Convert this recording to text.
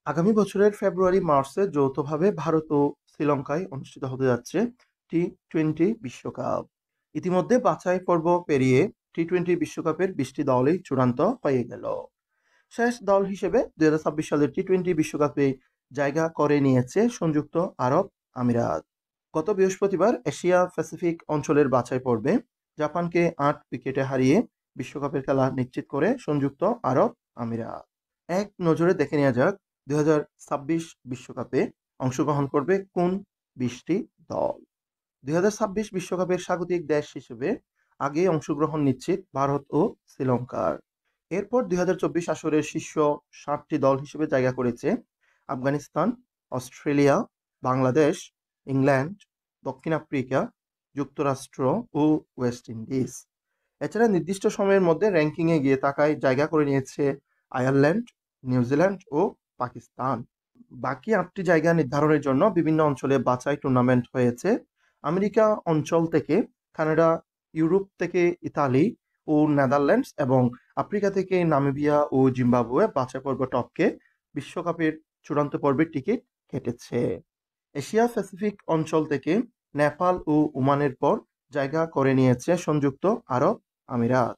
আগামী বছরের ফেব্রুয়ারি-মার্চে যৌথভাবে ভারত ও শ্রীলঙ্কায় অনুষ্ঠিত হতে যাচ্ছে টি-টোয়েন্টি বিশ্বকাপ। ইতিমধ্যে বাছাই পর্ব পেরিয়ে টি-টোয়েন্টি বিশ্বকাপের ২০টি দলই চূড়ান্ত হয়ে গেল। শেষ দল হিসেবে ২০২৬ সালের টি-টোয়েন্টি বিশ্বকাপে জায়গা করে নিয়েছে সংযুক্ত আরব আমিরাত। গত বৃহস্পতিবার এশিয়া প্যাসিফিক অঞ্চলের বাছাই পর্বে জাপানকে ৮ উইকেটে হারিয়ে বিশ্বকাপের খেলা নিশ্চিত করে সংযুক্ত আরব আমিরাত। এক নজরে দেখে নেওয়া যাক ২০২৬ বিশ্বকাপে অংশগ্রহণ করবে কোন ২০টি দল। ২০২৬ বিশ্বকাপের স্বাগতিক দেশ হিসেবে আগেই অংশগ্রহণ নিশ্চিত ভারত ও শ্রীলঙ্কার। এরপর ২০২৪ আসরের শীর্ষ ৭টি দল হিসেবে জায়গা করেছে আফগানিস্তান, অস্ট্রেলিয়া, বাংলাদেশ, ইংল্যান্ড, দক্ষিণ আফ্রিকা, যুক্তরাষ্ট্র ও ওয়েস্ট ইন্ডিজ। এছাড়া নির্দিষ্ট সময়ের মধ্যে র্যাঙ্কিংয়ে গিয়ে তাকায় জায়গা করে নিয়েছে আয়ারল্যান্ড, নিউজিল্যান্ড ও পাকিস্তান। বাকি ৮টি জায়গা নির্ধারণের জন্য বিভিন্ন অঞ্চলে বাছাই টুর্নামেন্ট হয়েছে। আমেরিকা অঞ্চল থেকে কানাডা, ইউরোপ থেকে ইতালি ও নেদারল্যান্ডস এবং আফ্রিকা থেকে নামিবিয়া ও জিম্বাবুয়ে বাছাই পর্ব টপকে বিশ্বকাপের চূড়ান্ত পর্বের টিকিট কেটেছে। এশিয়া প্যাসিফিক অঞ্চল থেকে নেপাল ও ওমানের পর জায়গা করে নিয়েছে সংযুক্ত আরব আমিরাত।